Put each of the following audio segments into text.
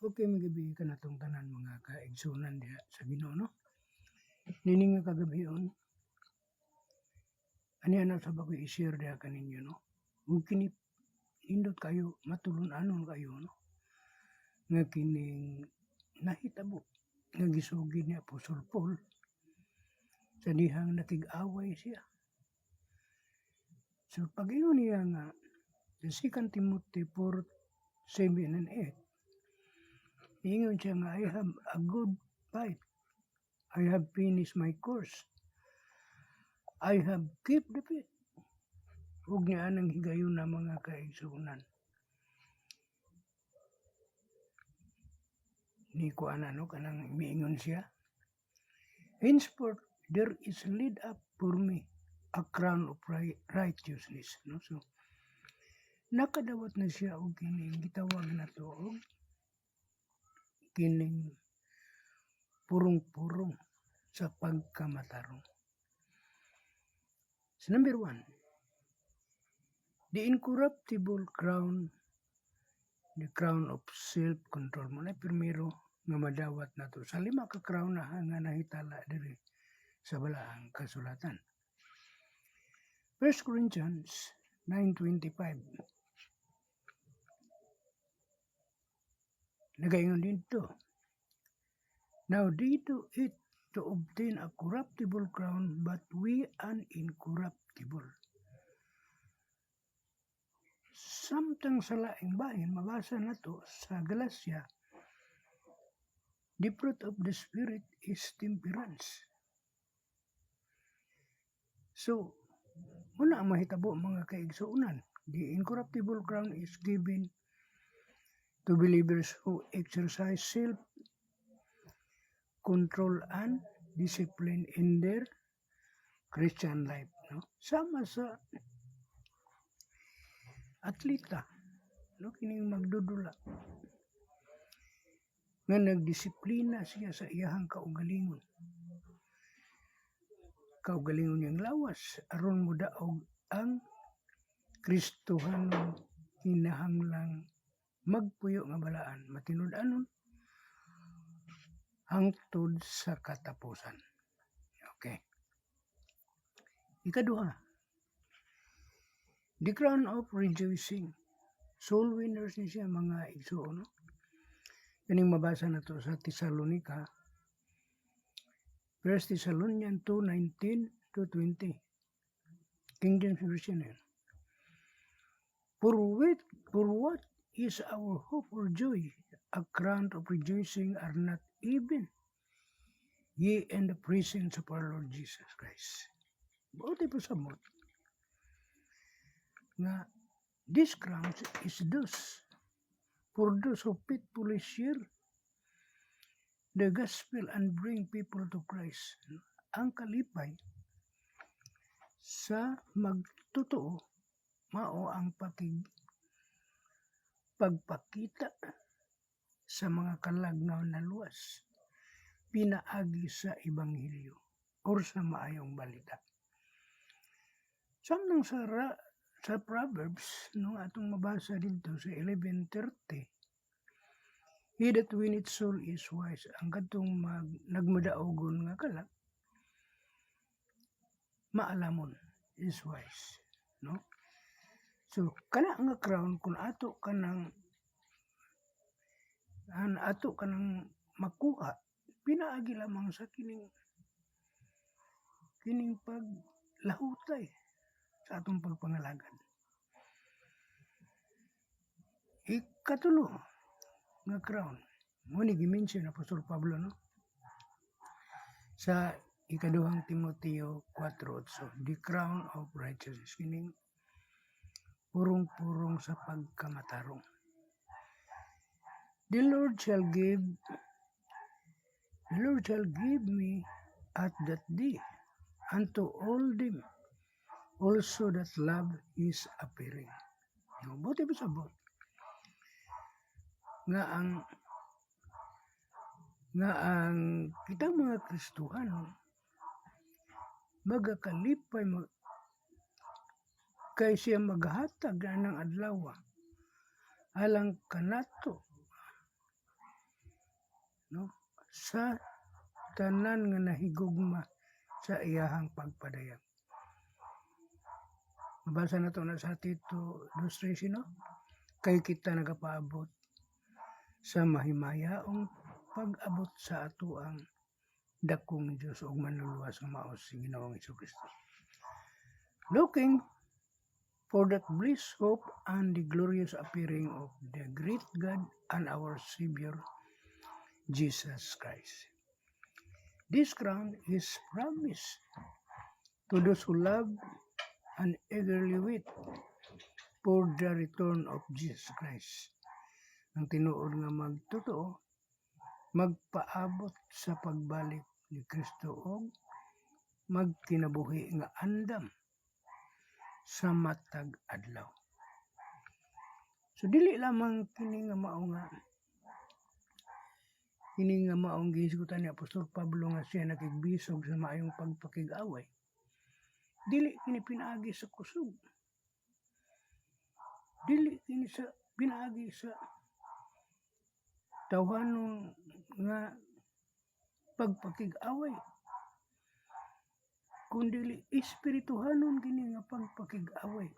Okay, magabi ka na tong tanan mga kaigsunan diha sa Ginoo, no? Nini nga kagabion, aniya na sa bago i-share diha kaninyo, no? Kung kini indot kayo, matulun-anon kayo, no? Nga kining nahitabo nga gisugid ni Apostol Paul sa dihang nakig-away siya. So pag-ingon niya nga sa 2 Timothy 4:7 and 8, ingon siya nga, I have a good fight. I have finished my course. I have kept the faith. Huwag niya anang higayon na mga kaigsunan. Ni kuana no kanang miingon siya. Henceforth there is laid up for me a crown of righteousness. No? So nakadawat na siya og kining gitawag na to og kining purong-purong sa pagkamatarong. So number 1, the incorruptible crown, the crown of self-control. Muna primero nga madawat na to. Sa 5 ka crown na nga nahitala diri sa balaang kasulatan. 1 Corinthians 9:25. Nagaingon dito. Now they do it to obtain a corruptible crown, but we an incorruptible. Samtang sa laing bahin, mabasa na to sa Galatia, the fruit of the Spirit is temperance. So, muna ang mahitabo mga kaigsuunan. The incorruptible crown is given to believers who exercise self-control and discipline in their Christian life. No? Sama sa atleta, no? Kining magdudula nga nagdisiplina siya sa iyahang kaugalingon. Kaugalingon niyang lawas aron mo daog ang Kristohanon kinahanglang magpuyo nga balaan, matinud-anon hangtod sa katapusan. Okay. Ikaduha, the crown of rejoicing. Soul winners ni siya mga igsuon. No? Kaning mabasa na to sa Thessalonica, 1 Thessalonians 2:19-20. King James Version yan. For what is our hope or joy? A crown of rejoicing are not even ye in the presence of our Lord Jesus Christ. Buti po sa mo nga this crown is those for those who faithfully share the gospel and bring people to Christ. Ang kalipay sa magtotoo mao ang pagpakita sa mga kalagnaw na luwas pinaagi sa ebanghelyo or sa maayong balita. Samtang sa Proverbs no atong mabasa dito sa 11:30, he that winneth soul is wise. Ang katong nagmadaogon nga kalag, maalamon is wise. No? So, kana nga crown kung ato kanang makuha, pinaagi lamang sa kining paglahutay sa atong pagpangalagan. Ikatulo nga crown, muna gimension na Apostol Pablo, no? Sa 2 Timoteo 4:8, the crown of righteousness, kining purong-purong sa pagkamatarong. The Lord shall give me at that day unto all them also that love is appearing. No, buti pa sabot nga ang kitang mga Kristohano magakalipay kay siya maghatag na ng adlaw alang kanato sa tanan nga nahigugma sa iyahang pagpadayag. Mabasa na to na sa Tito 2:13, no? Kay kita nagapaabot sa mahimayaong pag-abot sa atoang dakong Diyos ug manluluwas nga maos si Ginoong Jesucristo. Looking for that bliss, hope, and the glorious appearing of the great God and our Savior, Jesus Christ. This crown is promised to those who love and eagerly wait for the return of Jesus Christ. Ang tinuod nga magtotoo, magpaabot sa pagbalik ni Kristo o magkinabuhi nga andam sa matag adlaw. So dili lamang kini nga maong gisgutan ni Apostol Pablo nga siya nakigbisog sa maayong pagpakig-away. Dili kini pinaagi sa kusog. Dili kini sa pinaagi sa tawhanon nga pagpakig-away. Kundi espirituhanon kini nga pagpakig-away.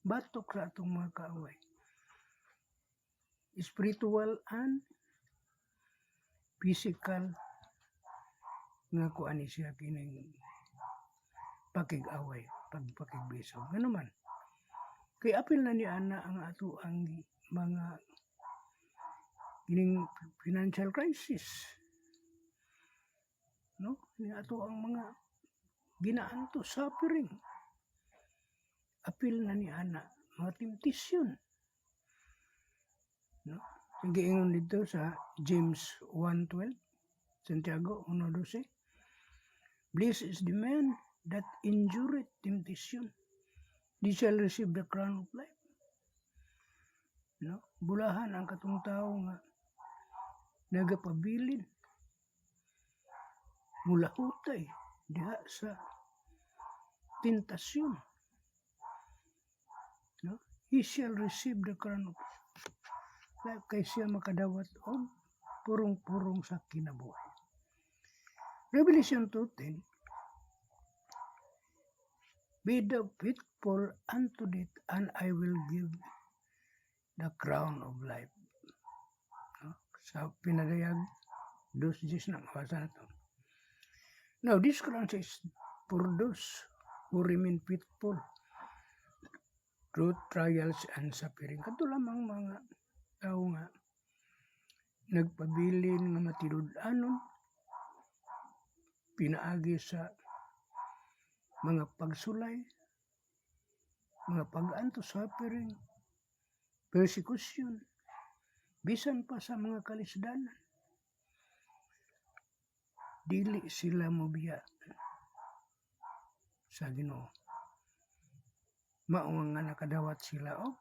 Batok sa atong mga kaaway. Spiritual and physical nga kuan siya kining pakig-away, pagpakigbisog. Ano man? Kay apil na ni ana ang ato ang mga kining financial crisis. No? Ni ato ang mga ginaanto suffering. Apil na ni ana mga temptation. No? Giingon dito sa James 1:12, Santiago 1:12. Blessed is the man that endureth temptation. They shall receive the crown of life. No? Bulahan ang katong tao nga nagapabilin mula hutay diha sa tentasyon. No? He shall receive the crown of life. Kay siya makadawat og purong-purong sa kinabuhi. Revelation 2:10, be thou faithful unto death, and I will give the crown of life. No? Sa pinadayag 2:10 na mabasa na to. Now this crown is for those who remain faithful through trials and suffering. Kato lamang mga tao nga nagpabilin nga matinud-anon pinaagi sa mga pagsulay, mga pag-anto suffering, persecution, bisan pa sa mga kalisdanan. Dili sila mobiya sa Ginoo. Mao nga nakadawat sila og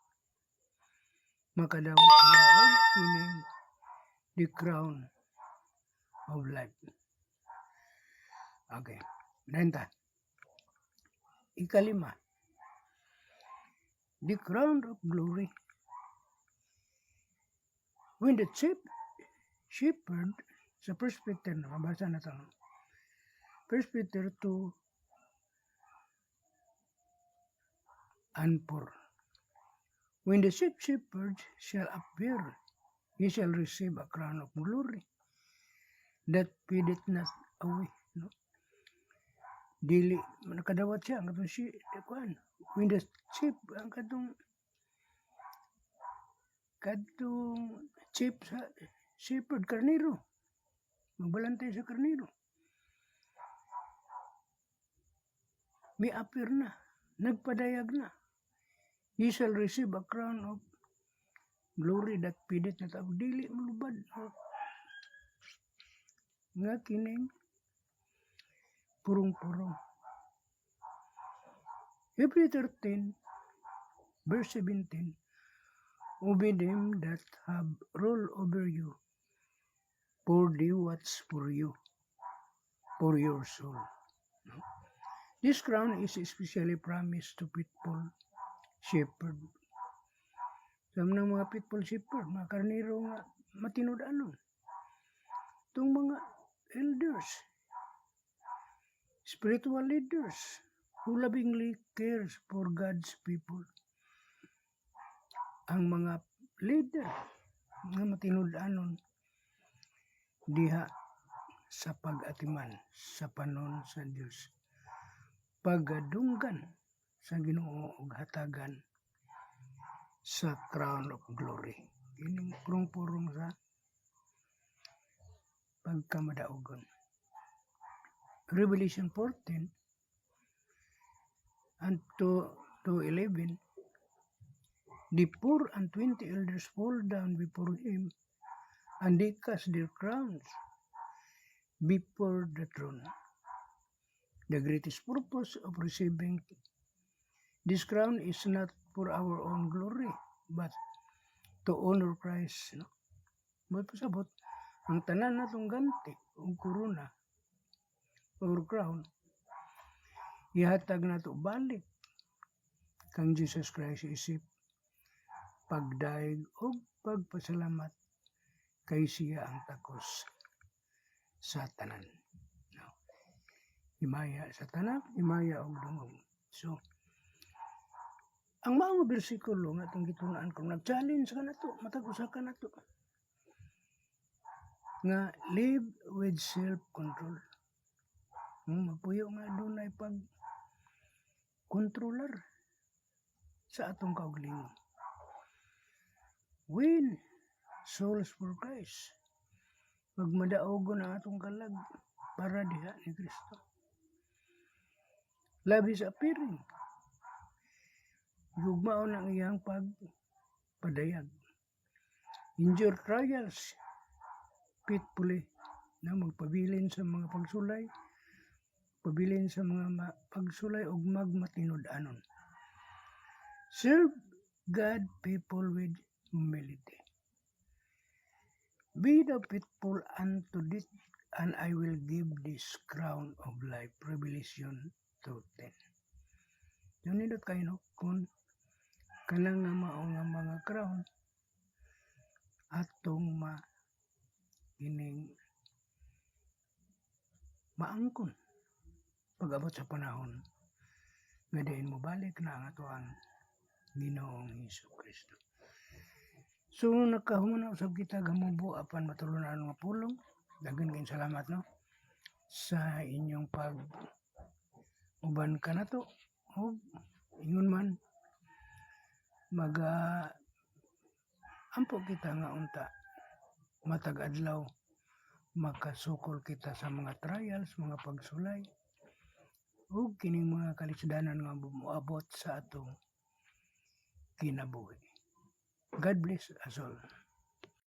makadawat sila og kining the crown of life. Okay. Nanta. Ikalima. The crown of glory. When the chief shepherd sa 1 Peter, mabasa na ito. 1 Peter 2 and 4. When the chief shepherd shall appear, he shall receive a crown of glory that fadeth not away. No? Dili, nakadawat siya, ang katong when the chief, ang katong chief sa shepherd, karniro, magbalantay sa karniro. May appear na, nagpadayag na. He shall receive a crown of glory that fadeth not away. Dili malubad. Nga kining purong-purong. Hebrews 13, verse 17, obey them that have rule over you, for they watch for you, for your soul. No? This crown is especially promised to faithful shepherd. Sa mga faithful shepherd, mga karniro nga matinud-anon. itong mga elders, spiritual leaders who lovingly cares for God's people. Ang mga leader nga matinud-anon diha sa pag-atiman sa panon sa Dios, pagadunggan sa Ginoo ug hatagan sa crown of glory. Kining purong-purong sa pagkamadaogon. Revelation 14 and to 11, the 4 and 20 elders fall down before him, and they cast their crowns before the throne. The greatest purpose of receiving this crown is not for our own glory, but to honor Christ. No? Magpasabot, ang tanan natong ganti o korona or crown, ihatag nato balik kang Jesus Christ isip pagdaig o pagpasalamat kay siya ang takos sa tanan. No? Himaya sa tanan, himaya og dungog. So, ang maong bersikulo nga itong gitunaan kung nag-challenge ka na to, matag-usa ka na to, nga live with self-control. Mapuyo nga doon ay pag-controller sa atong kaugalingon. Win souls for Christ. Magmadaogon ang atong kalag para diha ni Kristo. Love is appearing. Gugmao ng iyang pagpadayag. Endure trials faithfully, na magpabilin sa mga pagsulay, pabilin sa mga pagsulay ug magmatinud-anon. Serve God people with humility. Be thou faithful unto this, and I will give this crown of life. Revelation 2:10. Yun nindot kayo, no? Kung kanang nga mao nga mga crown atong ining maangkon pag-abot sa panahon nga diin mo balik na ang atoang Ginoong Hesukristo. So nakahuman usab kita gamubo apan matulunan nga pulong. Daghan kayong salamat, no, sa inyong uban ka na to. O ingon man ampo kita nga unta matag adlaw makasukol kita sa mga trials, mga pagsulay ug kining mga kalisdanan nga moabot sa atong kinabuhi. God bless us all.